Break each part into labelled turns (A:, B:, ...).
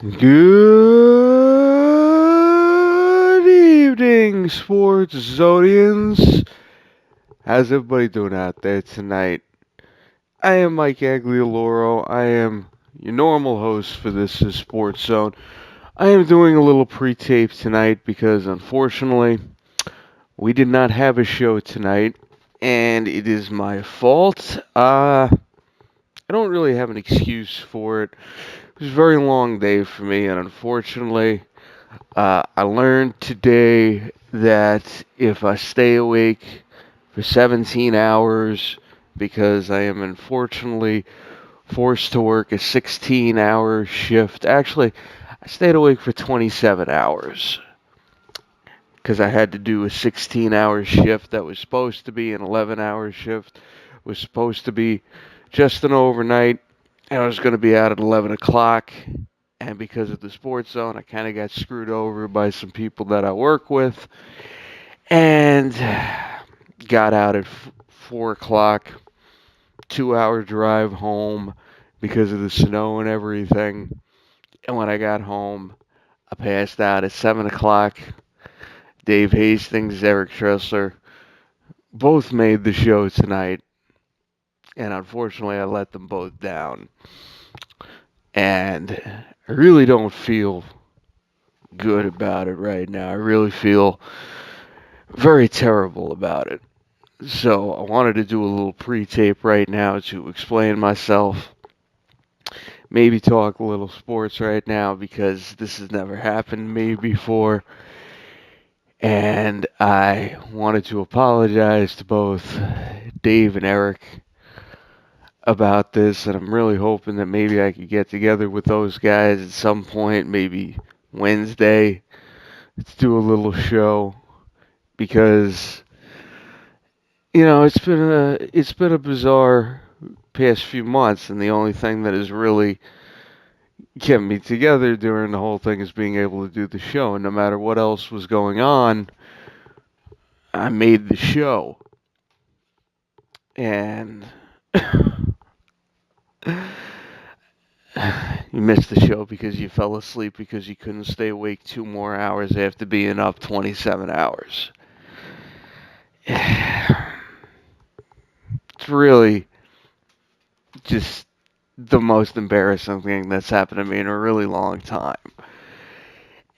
A: Good evening, sports Zodians. How's everybody doing out there tonight? I am Mike Aglioloro. I am your normal host for this is Sports Zone. I am doing a little pre-tape tonight because unfortunately we did not have a show tonight, and it is my fault. I don't really have an excuse for it. It was a very long day for me, and unfortunately, I learned today that if I stay awake for 17 hours, because I am unfortunately forced to work a 16-hour shift. Actually, I stayed awake for 27 hours because I had to do a 16-hour shift that was supposed to be an 11-hour shift, was supposed to be just an overnight, and I was going to be out at 11 o'clock. And because of the sports zone, I kind of got screwed over by some people that I work with, and got out at 4 o'clock, 2 hour drive home because of the snow and everything. And when I got home, I passed out at 7 o'clock. Dave Hastings, Eric Tressler, both made the show tonight, and unfortunately, I let them both down. And I really don't feel good about it right now. I really feel very terrible about it. So I wanted to do a little pre-tape right now to explain myself, maybe talk a little sports right now because this has never happened to me before. And I wanted to apologize to both Dave and Eric about this, and I'm really hoping that maybe I could get together with those guys at some point, maybe Wednesday, to do a little show because it's been a bizarre past few months, and the only thing that has really kept me together during the whole thing is being able to do the show. And no matter what else was going on, I made the show, and you missed the show because you fell asleep because you couldn't stay awake 2 more hours after being up 27 hours. It's really just the most embarrassing thing that's happened to me in a really long time.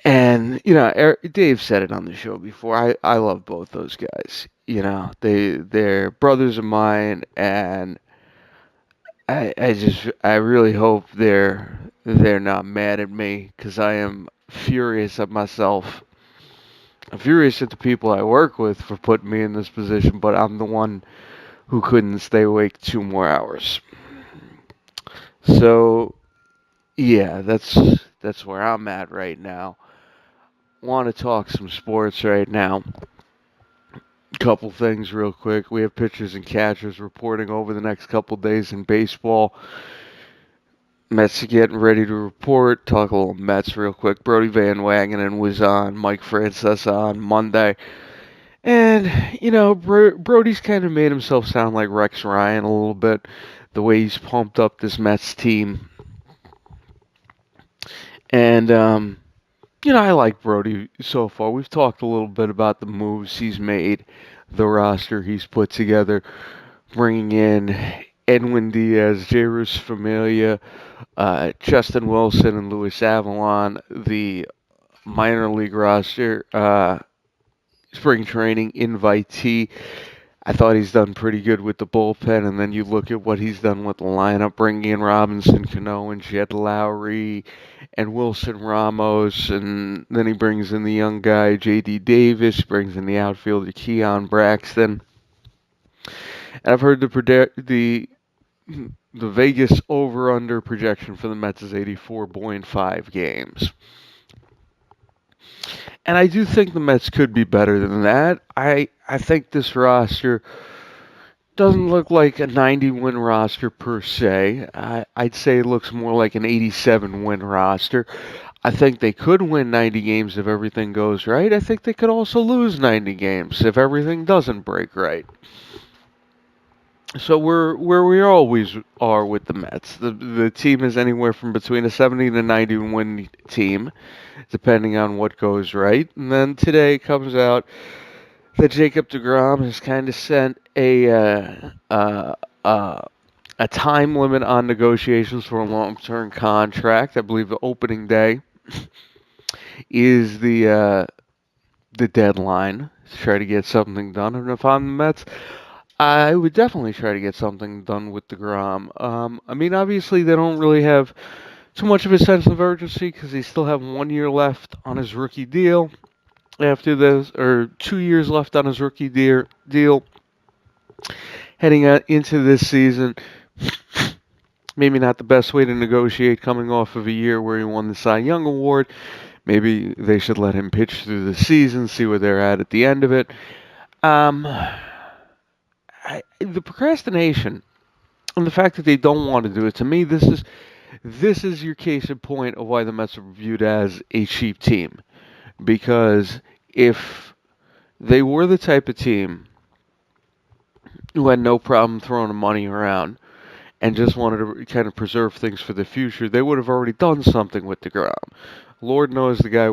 A: And Dave said it on the show before. I love both those guys. They're brothers of mine, and I really hope they're not mad at me because I am furious at myself. I'm furious at the people I work with for putting me in this position, but I'm the one who couldn't stay awake 2 more hours. So yeah, that's where I'm at right now. Want to talk some sports right now. Couple things real quick. We have pitchers and catchers reporting over the next couple days in baseball. Mets are getting ready to report. Talk a little Mets real quick. Brody Van Wagenen was on. Mike Francesa on Monday. And, Brody's kind of made himself sound like Rex Ryan a little bit. The way he's pumped up this Mets team. And, I like Brody so far. We've talked a little bit about the moves he's made, the roster he's put together, bringing in Edwin Diaz, Jairus Familia, Justin Wilson, and Luis Avalon, the minor league roster, spring training invitee. I thought he's done pretty good with the bullpen, and then you look at what he's done with the lineup, bringing in Robinson Cano and Jed Lowry and Wilson Ramos, and then he brings in the young guy J.D. Davis, brings in the outfielder Keon Braxton. And I've heard the Vegas over/under projection for the Mets is 84.5 games. And I do think the Mets could be better than that. I think this roster doesn't look like a 90-win roster per se. I'd say it looks more like an 87-win roster. I think they could win 90 games if everything goes right. I think they could also lose 90 games if everything doesn't break right. So we're where we always are with the Mets. The team is anywhere from between a 70 to 90 win team, depending on what goes right. And then today comes out that Jacob deGrom has kind of sent a time limit on negotiations for a long-term contract. I believe the opening day is the deadline to try to get something done. And if I'm the Mets, I would definitely try to get something done with deGrom. I mean, obviously they don't really have too much of a sense of urgency because they still have 1 year left on his rookie deal. After this, or 2 years left on his rookie deal, heading out into this season. Maybe not the best way to negotiate coming off of a year where he won the Cy Young Award. Maybe they should let him pitch through the season, see where they're at the end of it. The procrastination and the fact that they don't want to do it, to me, this is your case in point of why the Mets are viewed as a cheap team. Because if they were the type of team who had no problem throwing the money around and just wanted to kind of preserve things for the future, they would have already done something with deGrom. Lord knows the guy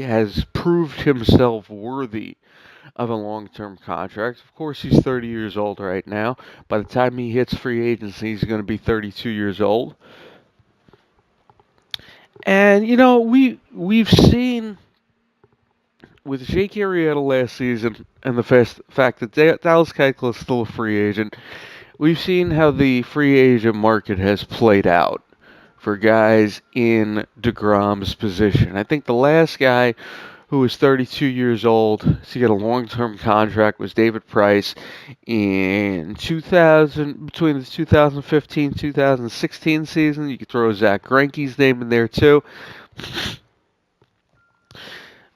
A: has proved himself worthy of a long-term contract. Of course, he's 30 years old right now. By the time he hits free agency, he's going to be 32 years old. And we've seen with Jake Arrieta last season and the fact that Dallas Keuchel is still a free agent. We've seen how the free agent market has played out for guys in deGrom's position. I think the last guy who was 32 years old to get a long-term contract was David Price in 2000, between the 2015-2016 season. You could throw Zach Greinke's name in there too.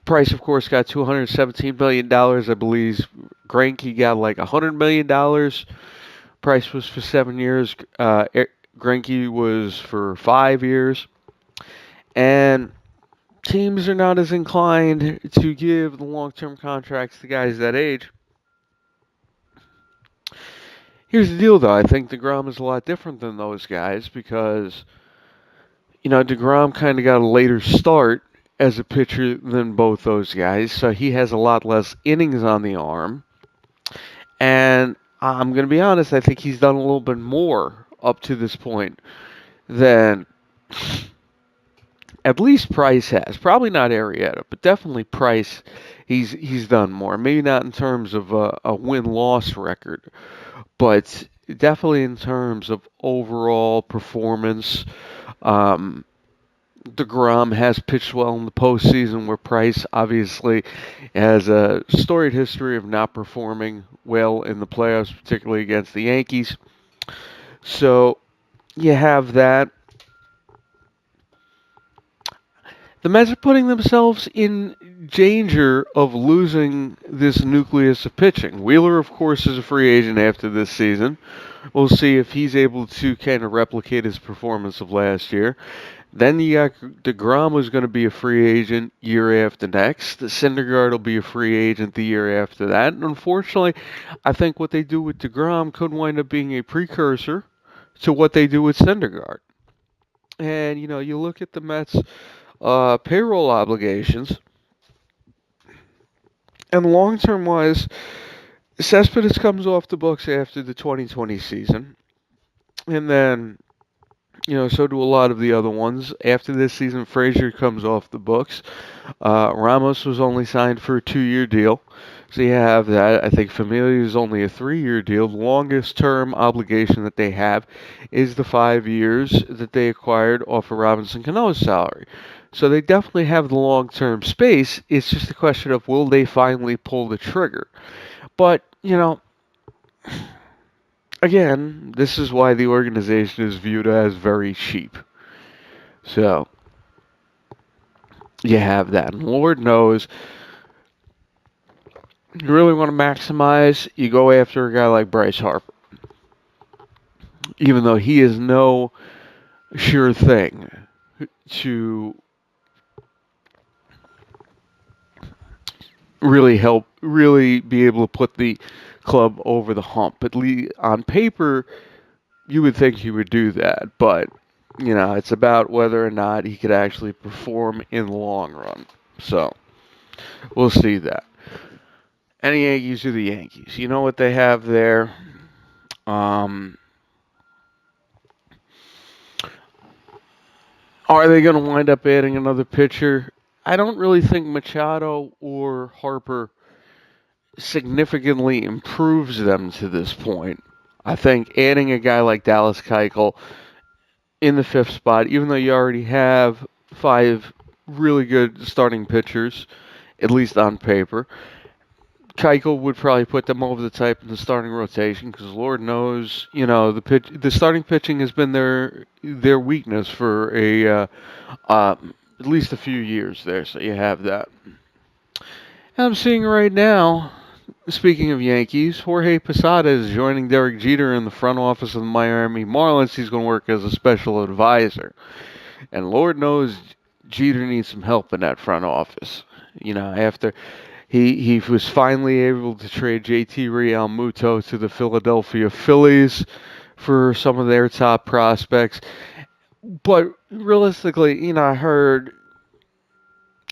A: Price, of course, got $217 million. I believe Greinke got like $100 million. Price was for 7 years. Greinke was for 5 years. And teams are not as inclined to give the long-term contracts to guys that age. Here's the deal, though. I think deGrom is a lot different than those guys because, deGrom kind of got a later start as a pitcher than both those guys, so he has a lot less innings on the arm. And I'm going to be honest, I think he's done a little bit more up to this point than at least Price has. Probably not Arrieta, but definitely Price. He's done more. Maybe not in terms of a win-loss record, but definitely in terms of overall performance. Um, deGrom has pitched well in the postseason, where Price obviously has a storied history of not performing well in the playoffs, particularly against the Yankees. So you have that. The Mets are putting themselves in danger of losing this nucleus of pitching. Wheeler, of course, is a free agent after this season. We'll see if he's able to kind of replicate his performance of last year. Then you got deGrom, who's going to be a free agent year after next. Syndergaard will be a free agent the year after that. And unfortunately, I think what they do with deGrom could wind up being a precursor to what they do with Syndergaard. And you look at the Mets' payroll obligations, and long-term wise, Cespedes comes off the books after the 2020 season, and then so do a lot of the other ones. After this season, Frazier comes off the books. Ramos was only signed for a 2-year deal. So you have that. I think Familia is only a 3-year deal. The longest term obligation that they have is the 5 years that they acquired off of Robinson Cano's salary. So they definitely have the long-term space. It's just a question of will they finally pull the trigger. But, again, this is why the organization is viewed as very cheap. So, you have that. And Lord knows, you really want to maximize, you go after a guy like Bryce Harper. Even though he is no sure thing to really be able to put the club over the hump. At least on paper, you would think he would do that, but it's about whether or not he could actually perform in the long run. So we'll see that. And the Yankees are the Yankees. You know what they have there. Um, are they going to wind up adding another pitcher? I don't really think Machado or Harper significantly improves them to this point. I think adding a guy like Dallas Keuchel in the fifth spot, even though you already have five really good starting pitchers, at least on paper, Keuchel would probably put them over the top in the starting rotation because Lord knows, the starting pitching has been their weakness for at least a few years there. So you have that. And I'm seeing right now. Speaking of Yankees, Jorge Posada is joining Derek Jeter in the front office of the Miami Marlins. He's going to work as a special advisor. And Lord knows Jeter needs some help in that front office. After he was finally able to trade JT Realmuto to the Philadelphia Phillies for some of their top prospects. But realistically, I heard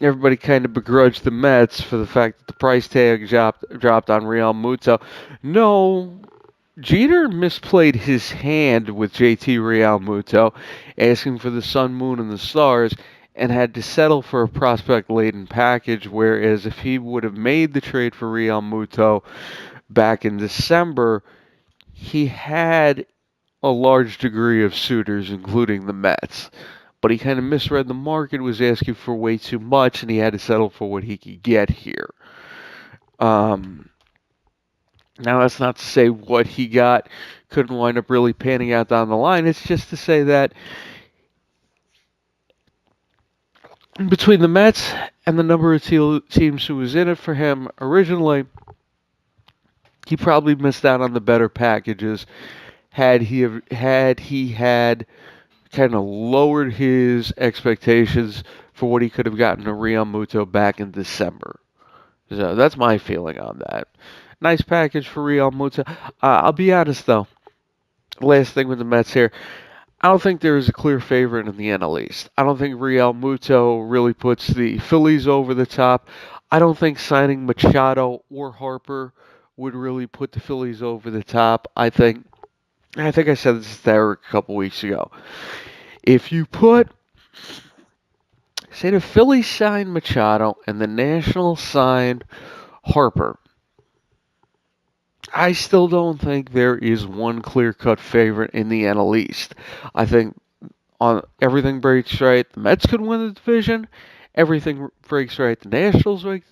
A: everybody kind of begrudged the Mets for the fact that the price tag dropped on Realmuto. No, Jeter misplayed his hand with JT Realmuto, asking for the sun, moon, and the stars, and had to settle for a prospect-laden package, whereas if he would have made the trade for Realmuto back in December, he had a large degree of suitors, including the Mets. But he kind of misread the market, was asking for way too much, and he had to settle for what he could get here. Now, that's not to say what he got couldn't wind up really panning out down the line. It's just to say that between the Mets and the number of teams who was in it for him originally, he probably missed out on the better packages had he had kind of lowered his expectations for what he could have gotten to Realmuto back in December. So that's my feeling on that. Nice package for Realmuto. I'll be honest though. Last thing with the Mets here. I don't think there is a clear favorite in the NL East. I don't think Realmuto really puts the Phillies over the top. I don't think signing Machado or Harper would really put the Phillies over the top. I think I said this to Eric a couple weeks ago. If you say the Phillies signed Machado and the Nationals signed Harper, I still don't think there is one clear-cut favorite in the NL East. I think on everything breaks right, the Mets could win the division. Everything breaks right, the Nationals win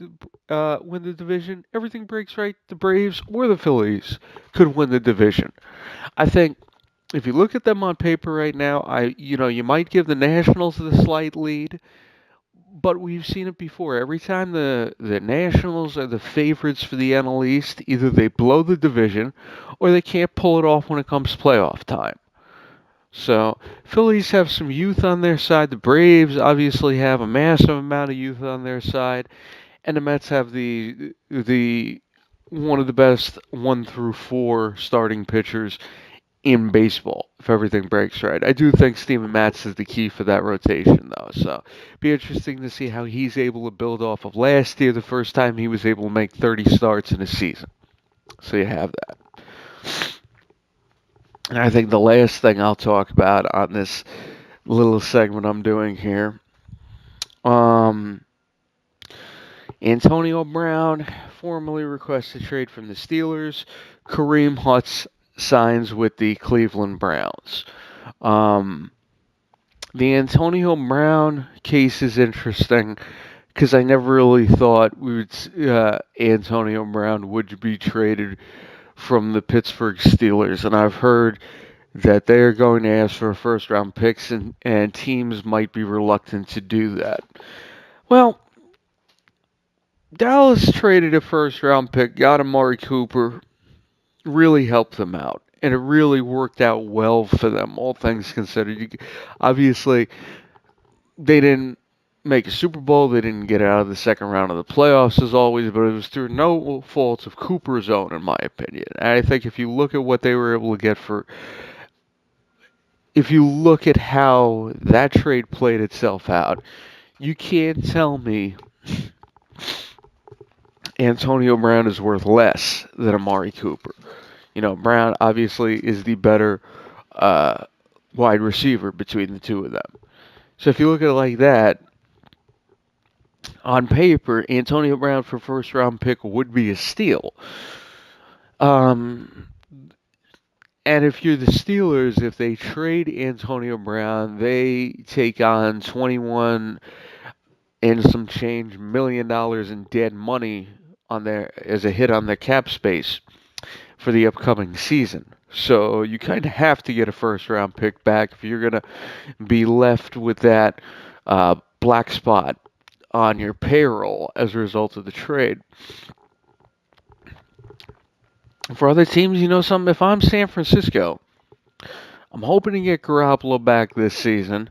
A: the division. Everything breaks right, the Braves or the Phillies could win the division. I think if you look at them on paper right now, you might give the Nationals the slight lead, but we've seen it before. Every time the Nationals are the favorites for the NL East, either they blow the division or they can't pull it off when it comes playoff time. So, Phillies have some youth on their side. The Braves obviously have a massive amount of youth on their side, and the Mets have the one of the best 1 through 4 starting pitchers in baseball, if everything breaks right. I do think Steven Matz is the key for that rotation, though. So, be interesting to see how he's able to build off of last year, the first time he was able to make 30 starts in a season. So you have that. And I think the last thing I'll talk about on this little segment I'm doing here, Antonio Brown formally requested trade from the Steelers. Kareem Hunt signs with the Cleveland Browns. The Antonio Brown case is interesting because I never really thought Antonio Brown would be traded from the Pittsburgh Steelers, and I've heard that they're going to ask for first-round picks, and teams might be reluctant to do that. Well, Dallas traded a first-round pick, got Amari Cooper, really helped them out, and it really worked out well for them, all things considered. Obviously, they didn't make a Super Bowl. They didn't get out of the second round of the playoffs as always, but it was through no fault of Cooper's own, in my opinion. And I think if you look at what they were able to get for, if you look at how that trade played itself out, you can't tell me Antonio Brown is worth less than Amari Cooper. You know, Brown obviously is the better uh, wide receiver between the two of them. So if you look at it like that, on paper, Antonio Brown for first round pick would be a steal. Um, and if you're the Steelers, if they trade Antonio Brown, they take on 21 and some change $1 million in dead money on their as a hit on their cap space for the upcoming season. So you kind of have to get a first round pick back if you're going to be left with that black spot on your payroll as a result of the trade. For other teams, you know something, if I'm San Francisco, I'm hoping to get Garoppolo back this season.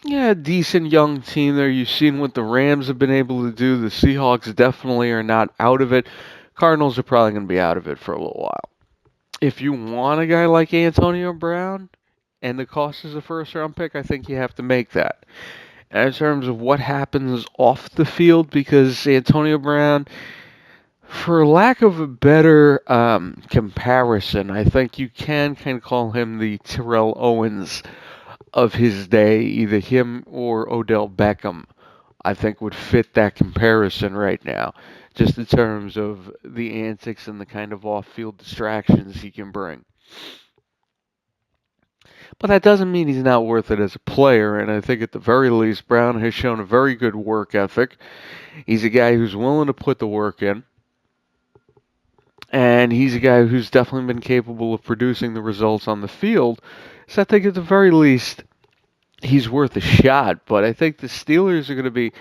A: Yeah, decent young team there. You've seen what the Rams have been able to do. The Seahawks definitely are not out of it. Cardinals are probably going to be out of it for a little while. If you want a guy like Antonio Brown and the cost is a first round pick, I think you have to make that. And in terms of what happens off the field, because Antonio Brown, for lack of a better comparison, I think you can kind of call him the Terrell Owens of his day. Either him or Odell Beckham, I think, would fit that comparison right now, just in terms of the antics and the kind of off-field distractions he can bring. But that doesn't mean he's not worth it as a player, and I think at the very least, Brown has shown a very good work ethic. He's a guy who's willing to put the work in. And he's a guy who's definitely been capable of producing the results on the field. So I think at the very least, he's worth a shot. But I think the Steelers are going to be.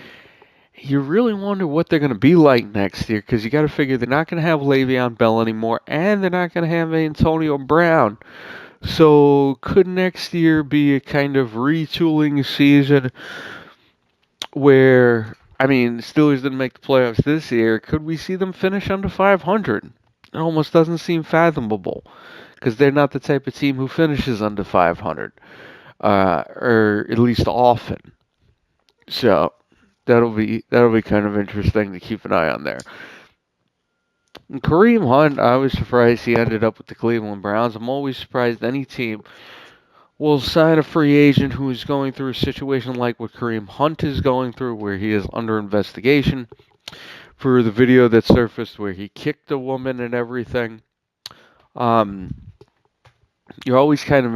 A: You really wonder what they're going to be like next year because you got to figure they're not going to have Le'Veon Bell anymore, and they're not going to have Antonio Brown. So could next year be a kind of retooling season where, I mean, the Steelers didn't make the playoffs this year. Could we see them finish under 500? It almost doesn't seem fathomable because they're not the type of team who finishes under 500, or at least often. So that'll be kind of interesting to keep an eye on there. And Kareem Hunt, I was surprised he ended up with the Cleveland Browns. I'm always surprised any team will sign a free agent who is going through a situation like what Kareem Hunt is going through, where he is under investigation for the video that surfaced where he kicked a woman and everything. Um, you're always kind of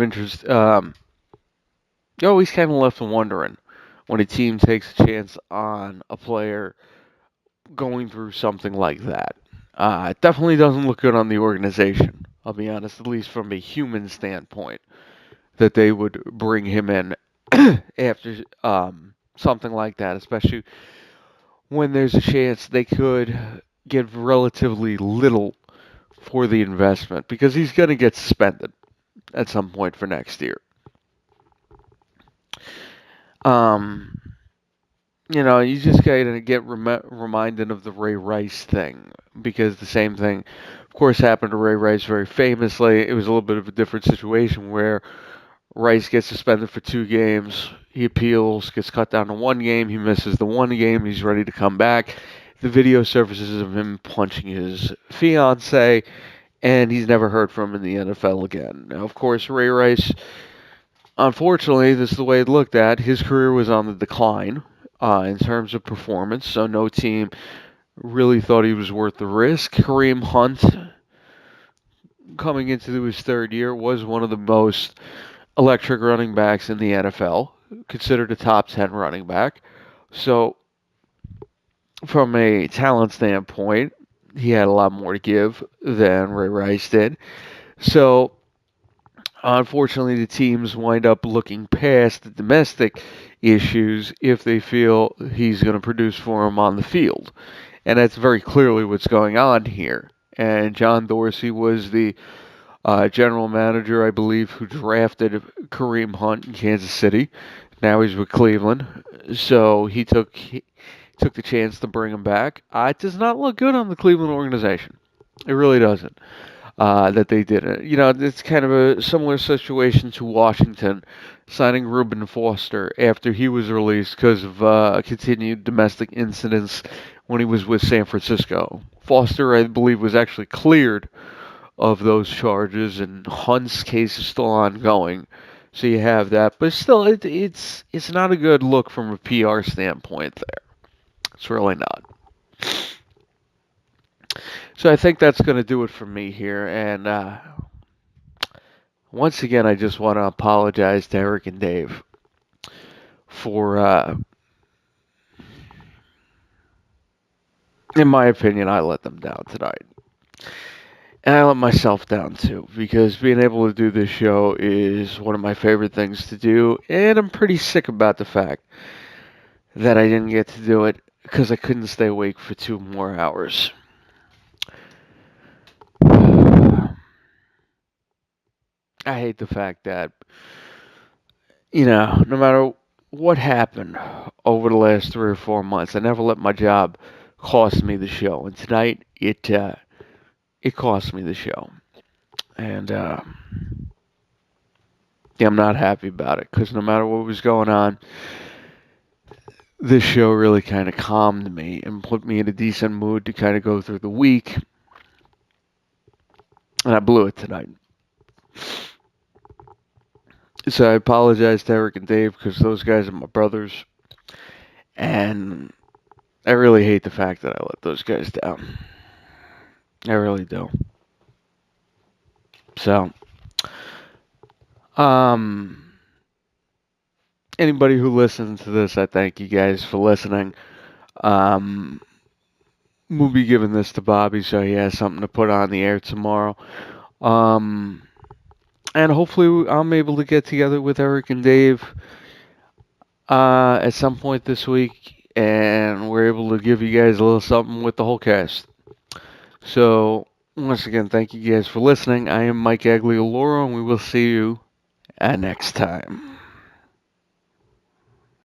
A: you're always kind of left wondering when a team takes a chance on a player going through something like that. It definitely doesn't look good on the organization. I'll be honest, at least from a human standpoint, that they would bring him in after something like that, especially when there's a chance they could get relatively little for the investment because he's going to get suspended at some point for next year. Um, you just gotta get reminded of the Ray Rice thing because the same thing, of course, happened to Ray Rice very famously. It was a little bit of a different situation where Rice gets suspended for 2 games. He appeals, gets cut down to 1 game. He misses the 1 game. He's ready to come back. The video surfaces of him punching his fiance, and he's never heard from him in the NFL again. Now, of course, Ray Rice, unfortunately, this is the way it looked at. His career was on the decline in terms of performance, so no team really thought he was worth the risk. Kareem Hunt, coming into his third year, was one of the most electric running backs in the NFL, considered a top 10 running back. So, from a talent standpoint, he had a lot more to give than Ray Rice did. So, unfortunately, the teams wind up looking past the domestic issues if they feel he's going to produce for them on the field. And that's very clearly what's going on here. And John Dorsey was the general manager, I believe, who drafted Kareem Hunt in Kansas City. Now he's with Cleveland, so he took the chance to bring him back. It does not look good on the Cleveland organization. It really doesn't. That they did it. It's kind of a similar situation to Washington signing Reuben Foster after he was released because of continued domestic incidents when he was with San Francisco. Foster, I believe, was actually cleared of those charges, and Hunt's case is still ongoing. So you have that, but still, it's not a good look from a PR standpoint. There, it's really not. So I think that's going to do it for me here, and once again, I just want to apologize to Eric and Dave for, in my opinion, I let them down tonight. And I let myself down too, because being able to do this show is one of my favorite things to do, and I'm pretty sick about the fact that I didn't get to do it because I couldn't stay awake for 2 more hours. I hate the fact that, no matter what happened over the last 3 or 4 months, I never let my job cost me the show. And tonight, it cost me the show. And yeah, I'm not happy about it because no matter what was going on, this show really kind of calmed me and put me in a decent mood to kind of go through the week. And I blew it tonight. So I apologize to Eric and Dave because those guys are my brothers. And I really hate the fact that I let those guys down. I really do. So, anybody who listens to this, I thank you guys for listening. We'll be giving this to Bobby so he has something to put on the air tomorrow. And hopefully I'm able to get together with Eric and Dave at some point this week, and we're able to give you guys a little something with the whole cast. So, once again, thank you guys for listening. I am Mike Aglioloro, and we will see you next time.